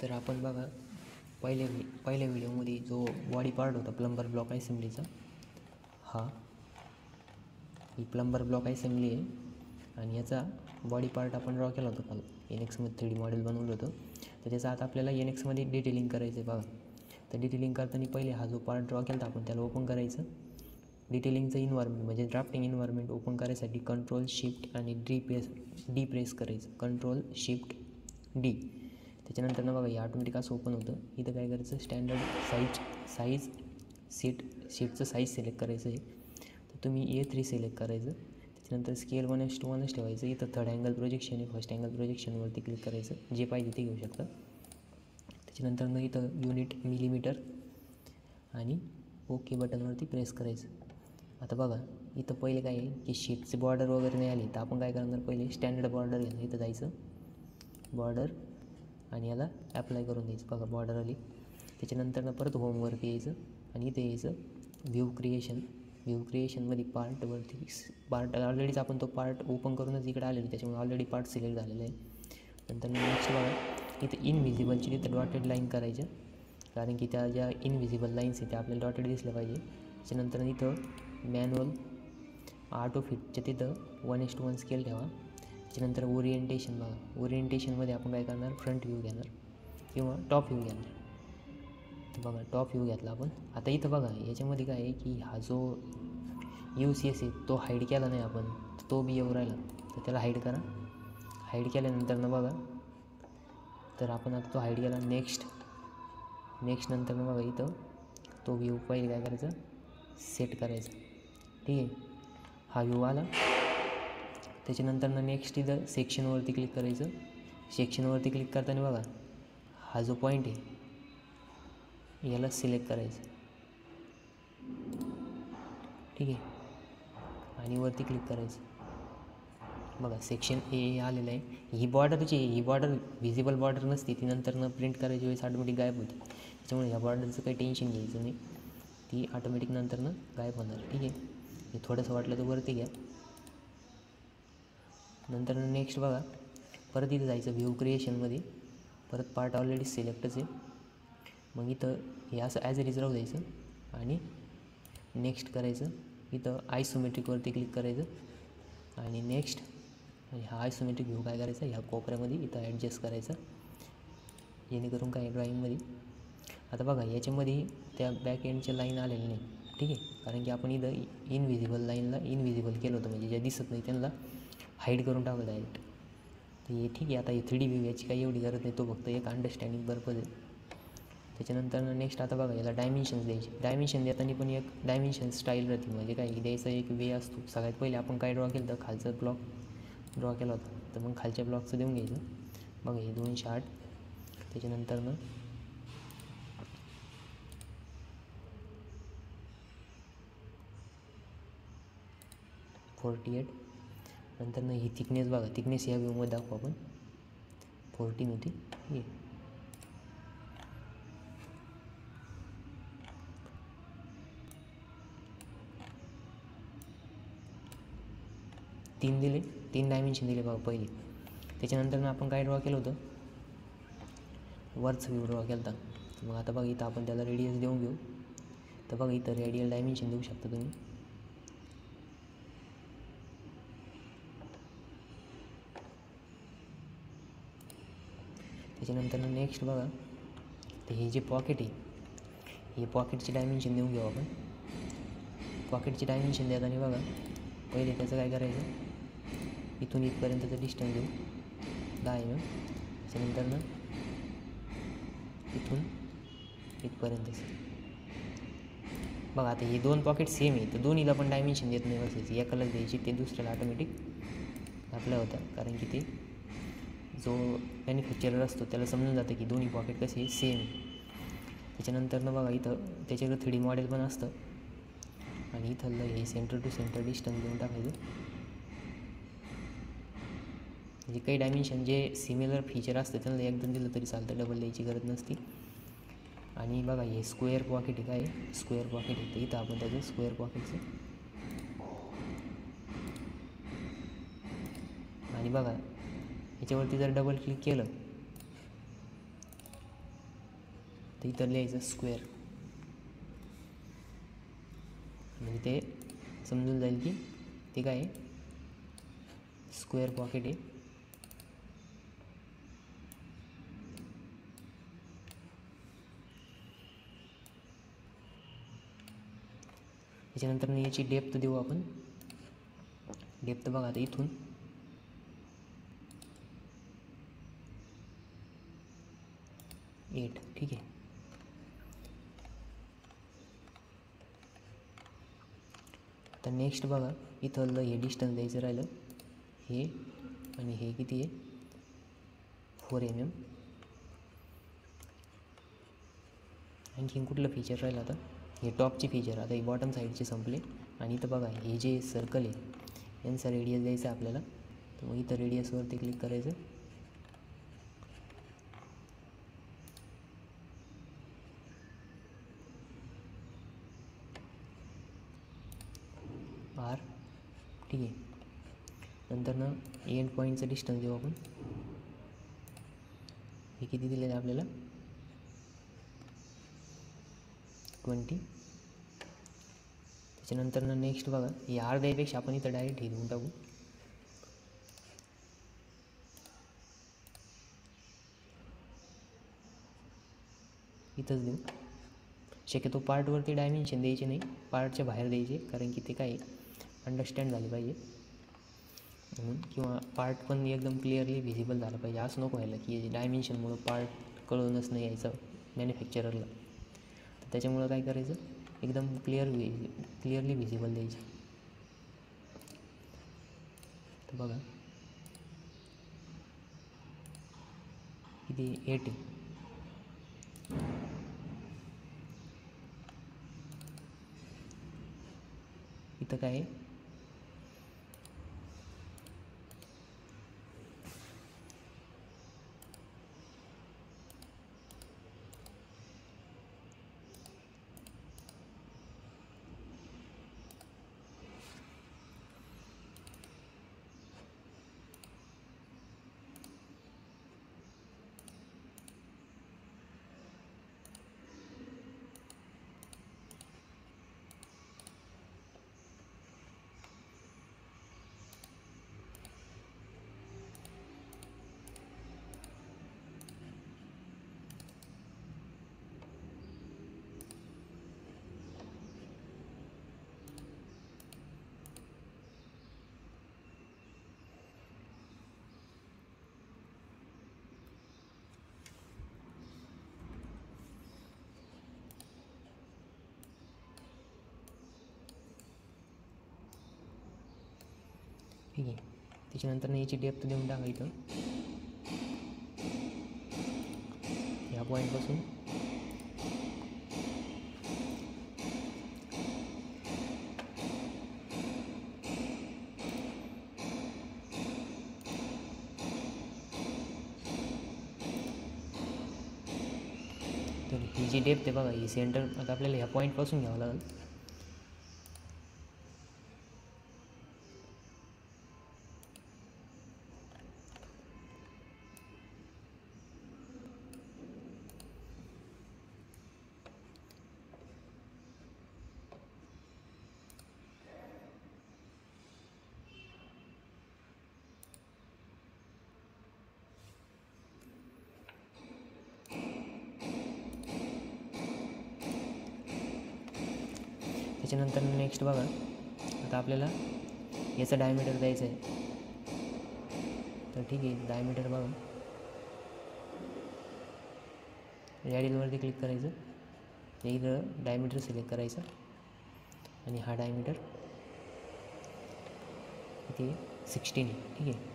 तर आपण बघा पहिल्या व्हिडिओमध्ये जो बॉडी पार्ट होता प्लंबर ब्लॉक असेंब्लीचा, ही प्लंबर ब्लॉक असेंब्ली आहे आणि याचा बॉडी पार्ट आपण ड्रॉ केला होता काल. NX मध्ये 3D मॉडेल बनवलं होतं. तर त्याचा आता आपल्याला NX मध्ये डिटेलिंग करायचं आहे बघा. तर डिटेलिंग करताना पहिले हा जो पार्ट ड्रॉ केला आपण त्याला ओपन करायचं. डिटेलिंगचं इन्व्हायरमेंट म्हणजे ड्राफ्टिंग इन्व्हायरमेंट ओपन करायसाठी कंट्रोल शिफ्ट आणि डी प्रेस करायचं. Control shift D. त्याच्यानंतर बघा हे ऑटोमॅटिक असं ओपन होतं. इथं काय करायचं, स्टँडर्ड शीटचं साईज सिलेक्ट करायचं आहे. तर तुम्ही A3 सिलेक्ट करायचं. त्याच्यानंतर स्केल 1:1 ठेवायचं. इथं थर्ड अँगल प्रोजेक्शन आहे, फर्स्ट अँगल प्रोजेक्शनवरती क्लिक करायचं. जे पाहिजे ते घेऊ शकता. त्याच्यानंतर इथं युनिट मिलीमीटर आणि ओके बटनवरती प्रेस करायचं. आता बघा इथं पहिले काय आहे की शीटचे बॉर्डर वगैरे नाही आली तर आपण काय करणार, पहिले स्टँडर्ड बॉर्डर घेणार. इथं जायचं बॉर्डर आणि याला ॲप्लाय करून द्यायचं. बघा बॉर्डर आली. त्याच्यानंतर परत होमवरती यायचं आणि इथे यायचं व्ह्यू क्रिएशनमध्ये पार्ट ऑलरेडीच आपण तो पार्ट ओपन करूनच इकडे आलेलो, त्याच्यामुळे ऑलरेडी पार्ट सिलेक्ट झालेला आहे. नंतर नेक्स्ट बघा इथे इनव्हिजिबलची तिथं डॉटेड लाईन करायच्या, कारण की त्या ज्या इनव्हिजिबल लाईन्स आहेत त्या आपल्याला डॉटेड दिसल्या पाहिजे. त्याच्यानंतर इथं मॅन्युअल ऑटो फिटच्या तिथं 1:1 स्केल ठेवा. त्याच्यानंतर ओरिएंटेशन बघा. ओरिएंटेशनमध्ये आपण काय करणार, फ्रंट व्ह्यू घेणार किंवा टॉप व्ह्यू घेणार. तर बघा टॉप व्ह्यू घेतला आपण. आता इथं बघा याच्यामध्ये काय आहे की हा जो UCS आहे तो हाईड केला नाही आपण, तो बी येऊ राहिला. तर त्याला हाईड करा. हाईड केल्यानंतर बघा तर आपण आता तो हाईड केला. नेक्स्ट नंतर बघा इथं तो व्ह्यू पहिले काय करायचं, सेट करायचा. ठीक आहे, हा व्ह्यू आला. त्याच्यानंतर नेक्स्ट इथं सेक्शनवरती क्लिक करायचं. सेक्शनवरती क्लिक करताना बघा हा जो पॉईंट आहे याला सिलेक्ट करायचं. ठीक आहे, आणि वरती क्लिक करायचं. बघा सेक्शन A आलेलं आहे. ही बॉर्डर व्हिजिबल बॉर्डर नसते, ती नंतर प्रिंट करायची वेळेस ऑटोमॅटिक गायब होती. त्याच्यामुळे ह्या बॉर्डरचं काही टेन्शन घ्यायचं नाही, ती ऑटोमॅटिक नंतर गायब होणार. ठीक आहे, हे थोडंसं वाटलं तर वरती घ्या. नंतर नेक्स्ट बघा परत इथं जायचं व्ह्यू क्रिएशनमध्ये. परत पार्ट ऑलरेडी सिलेक्टच आहे. मग इथं हे असं ॲज इट इज राहू द्यायचं आणि नेक्स्ट करायचं. इथं आयसोमेट्रिकवरती क्लिक करायचं आणि नेक्स्ट. आणि हा आयसोमेट्रिक व्ह्यू काय करायचा, ह्या कोपऱ्यामध्ये इथं ॲडजस्ट करायचा, जेणेकरून काय ड्रॉईंगमध्ये. आता बघा याच्यामध्ये त्या बॅक एंडच्या लाईन आलेल्या नाही. ठीक आहे, कारण की आपण इथं इनव्हिजिबल केलं होतं, म्हणजे ज्या दिसत नाही त्यांना हाईड करून टाकलं डायरेक्ट. तर हे ठीक आहे. आता हे 3D व्ह्यू याची काही एवढी गरज नाही, तो फक्त एक अंडरस्टँडिंग पर्पज आहे. त्याच्यानंतर नेक्स्ट आता बघा याला डायमेन्शन्स द्यायचे. डायमेन्शन देताना पण एक डायमेन्शन स्टाईल राहते, म्हणजे काय द्यायचा एक वे असतो. सगळ्यात पहिले आपण काय ड्रॉ केलं तर खालचा ब्लॉक ड्रॉ केला होता, तर मग खालच्या ब्लॉकचं देऊन घ्यायचं. बघा हे 208. त्याच्यानंतर 48. नंतर ही थिकनेस बघा, थिकनेस या व्ह्यूमध्ये दाखवू आपण. 14 होती. ठीक आहे, 3 दिले, 3 डायमेन्शन दिले बघा पहिले. त्याच्यानंतर आपण काय ड्रॉ केलं होतं, वरचा व्ह्यू ड्रॉ केला होता. मग आता बघा इथं आपण त्याला रेडियस देऊन घेऊ. तर बघा इथं रेडियल डायमेन्शन देऊ शकता तुम्ही. त्याच्यानंतर नेक्स्ट बघा तर हे जे पॉकेट आहे, हे पॉकेटची डायमेन्शन देऊन घेऊ आपण. पॉकेटची डायमेन्शन देताना बघा पहिले त्याचं काय करायचं, इथून इथपर्यंतचं डिस्टन्स देऊ 10 mm. त्याच्यानंतर इथून इथपर्यंतच. बघा आता हे 2 पॉकेट सेम आहे, तर दोन्हीला पण डायमेन्शन देत नाही बसायची, एकालाच द्यायची. ते दुसऱ्याला ऑटोमॅटिक आपल्या होतं, कारण की ते जो मॅन्युफॅक्चरर असतो त्याला समजून जातं की दोन्ही पॉकेट कसे सेम आहे. त्याच्यानंतर बघा इथं त्याच्याकडे 3D मॉडेल पण असतं आणि इथं हे सेंटर टू सेंटर डिस्टन्स देऊन टाकायचं. म्हणजे काही डायमेन्शन जे सिमिलर फीचर असतं त्यांना एकदम दिलं तरी चालतं, डबल द्यायची गरज नसती. आणि बघा हे स्क्वेअर पॉकेट आहे, काय स्क्वेअर पॉकेट आहे, तर इथं आपण त्याचं स्क्वेअर पॉकेटचं. आणि बघा याच्यावरती जर डबल क्लिक केलं तर इथं लिहायचं स्क्वेअर, म्हणजे ते समजून जाईल की ते काय आहे, स्क्वेअर पॉकेट आहे. त्याच्यानंतर याची डेप्थ देऊ आपण. डेप्थ बघा आता इथून एट, ठीक आहे. आता नेक्स्ट बघा इथं हे डिस्टन्स द्यायचं राहिलं, हे आणि हे किती आहे, 4 mm. आणखीन कुठलं फीचर राहिलं आता, हे टॉपचे फीचर. आता हे बॉटम साईडचे संपले. आणि इथं बघा हे जे सर्कल आहे यांचा रेडियस द्यायचा आपल्याला. तर मग इथं रेडियसवरती क्लिक करायचं. R, ठीक आहे. नंतर ना एंड पॉईंटचं डिस्टन्स देऊ आपण. हे किती दिलेलं आहे आपल्याला, 20. त्याच्यानंतर ना नेक्स्ट बघा हे R द्यायपेक्षा आपण इथं डायरेक्ट हे देऊन टाकू. इथंच देऊ. शक्यतो पार्टवरती डायमेन्शन द्यायचे नाही, पार्टच्या बाहेर द्यायचे, कारण की ते काय अंडरस्टँड झाले पाहिजे म्हणून, किंवा पार्ट पण एकदम क्लिअरली व्हिजिबल झालं पाहिजे. असं नको व्हायला की डायमेन्शनमुळं पार्ट कळूनच नाही यायचं मॅन्युफॅक्चररला. तर त्याच्यामुळं काय करायचं, एकदम क्लिअरली व्हिजिबल द्यायचे. तर बघा किती 8 आहे. इथं काय आहे, ठीक आहे. त्याच्यानंतर याची डेप्थ देऊन टाका इथं, ह्या पॉईंटपासून तर ही जी डेप्थ आहे बघा, ही सेंटर आता आपल्याला ह्या पॉईंटपासून घ्यावं लागेल. त्याच्यानंतर नेक्स्ट बघा आता आपल्याला याचं डायमीटर द्यायचं आहे. तर ठीक आहे, डायमीटर बघा रॅडियलवरती क्लिक करायचं. इथं डायमीटर सिलेक्ट करायचं आणि हा डायमीटर किती 16 आहे, ठीक आहे.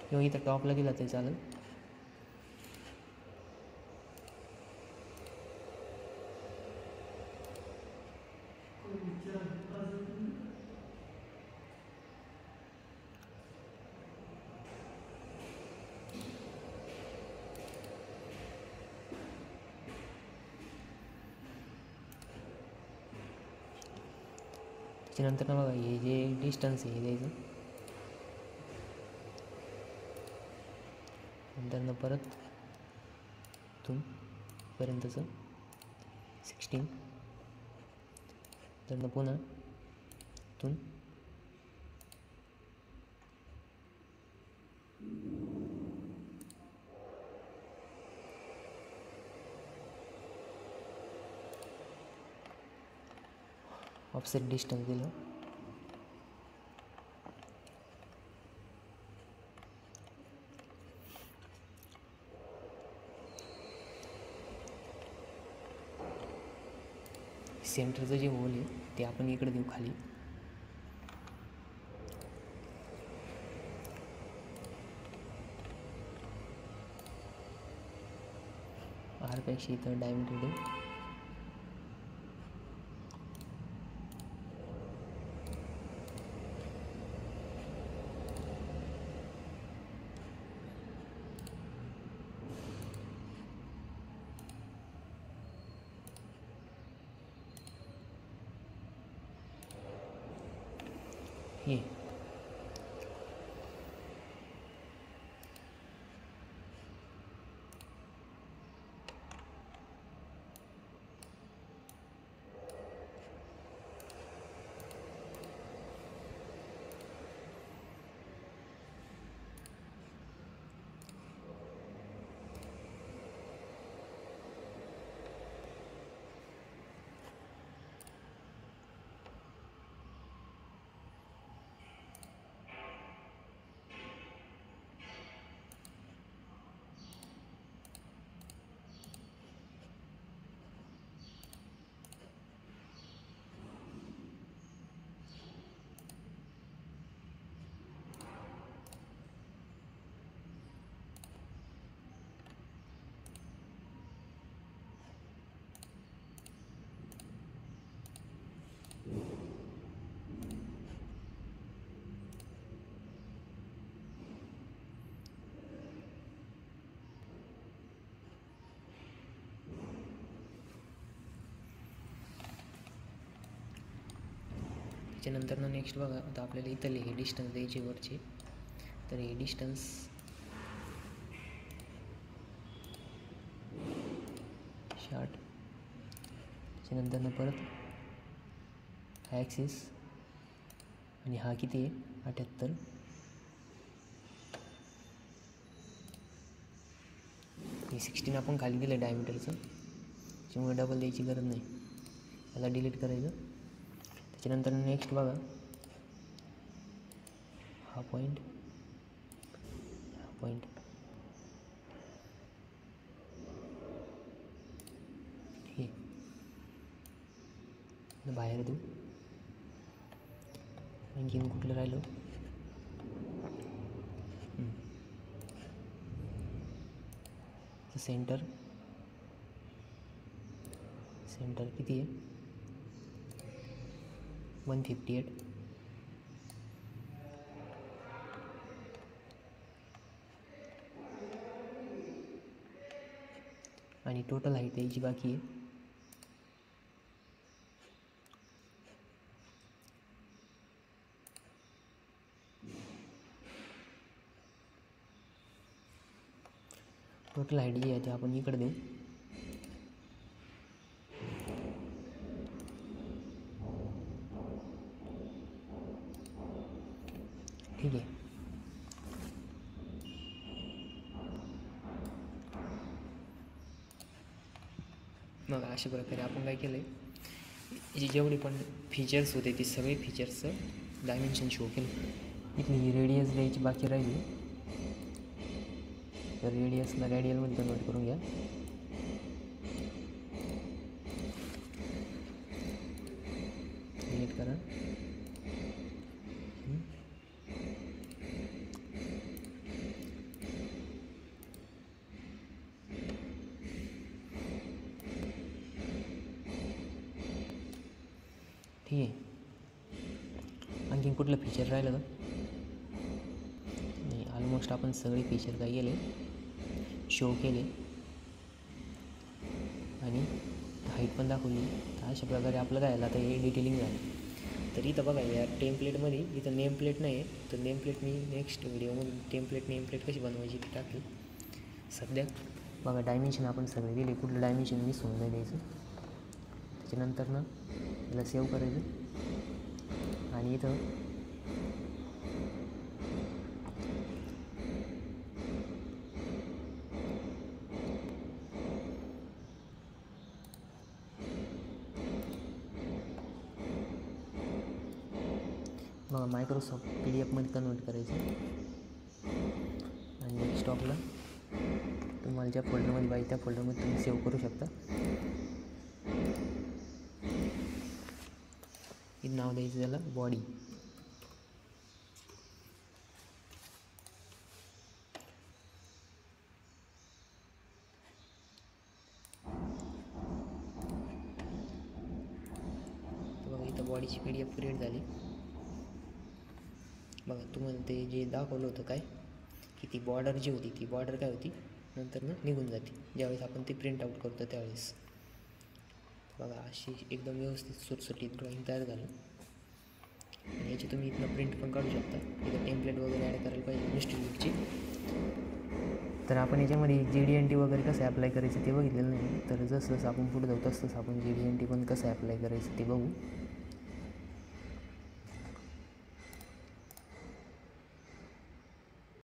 किंवा इथं टॉपला दिला तरी चालेल. त्याच्यानंतर ना बघा हे जे डिस्टन्स आहे हे द्यायचं. नंतर परत इथून पर्यंतचं 16. तर पुन्हा इथून ऑफसेट डिस्टन्स दिलं. सेंटरचं जे होल आहे ते आपण इकडे देऊ खाली. आरपेक्षा इथं डायमीटर देऊ. ये त्याच्यानंतर नेक्स्ट बघा आता आपल्याला इथले हे डिस्टन्स द्यायचे वरचे. तर हे डिस्टन्स शार्ट. त्याच्यानंतर परत हा ॲक्सिस आणि हा किती आहे 78. हे 16 आपण खाली दिलं डायमीटरचं, त्याच्यामुळे डबल द्यायची गरज नाही. याला डिलीट करायचं. त्याच्यानंतर नेक्स्ट बघा हा पॉईंट हे बाहेर देऊ. आणखीन कुठलं राहिलं सेंटर किती आहे 158. आणि टोटल हाईट द्यायची बाकी आहे. टोटल हाईट जी आहे ते आपण इकडे देऊ. ठीक आहे. मग अशा प्रकारे आपण काय केलं आहे, जे जेवढे पण फीचर्स होते ते सगळे फीचर्सचं डायमेन्शन शो केलं. इथली ही रेडियस द्यायची बाकी राहिली, तर रेडियसला रेडियलमध्ये कन्वर्ट करून घ्या. डिलीट करा. ठीक आहे. आणखीन कुठलं फीचर राहिलं का नाही? ऑलमोस्ट आपण सगळे फीचर काय केले शो केले आणि हाईट पण दाखवली. तर अशा प्रकारे आपलं काय झालं आता हे डिटेलिंग झालं. तर इथं बघा या टेम्पलेटमध्ये इथं नेम प्लेट नाही आहे, तर नेम प्लेट मी नेक्स्ट व्हिडिओमध्ये नेम प्लेट कशी बनवायची ती टाकली. सध्या बघा डायमेन्शन आपण सगळे दिले, कुठलं डायमेन्शन मिस होऊन नाही द्यायचं. त्याच्यानंतर ना याला सेव्ह करायचं आणि इथं बघा मायक्रोसॉफ्ट PDF कन्वर्ट करायचं आणि डेस्कटॉपला तुम्हाला ज्या फोल्डरमध्ये पाहिजे त्या फोल्डरमध्ये तुम्ही सेव्ह करू शकता. इथं नाव द्यायचं त्याला बॉडी. बघा इथं बॉडीची PDF क्रिएट झाली. बघा तुम्हाला ते जे दाखवलं होतं काय की ती बॉर्डर जी होती ती बॉर्डर काय होती नंतर ना निघून जाते ज्यावेळेस आपण ते प्रिंट आऊट करतो त्यावेळेस. बघा अशी एकदम व्यवस्थित सुटसुटीत ड्रॉईंग तयार झालं. आणि याची तुम्ही इथनं प्रिंट पण काढू शकता. इथं टेम्पलेट वगैरे ॲड करायला पाहिजे इन्स्टिट्यूटची. तर आपण याच्यामध्ये GD&T वगैरे कसं ॲप्लाय करायचं ते बघितलेलं नाही. तर जसं जसं आपण पुढे जाऊ तसं आपण GD&T पण कसं ॲप्लाय करायचं ते बघू.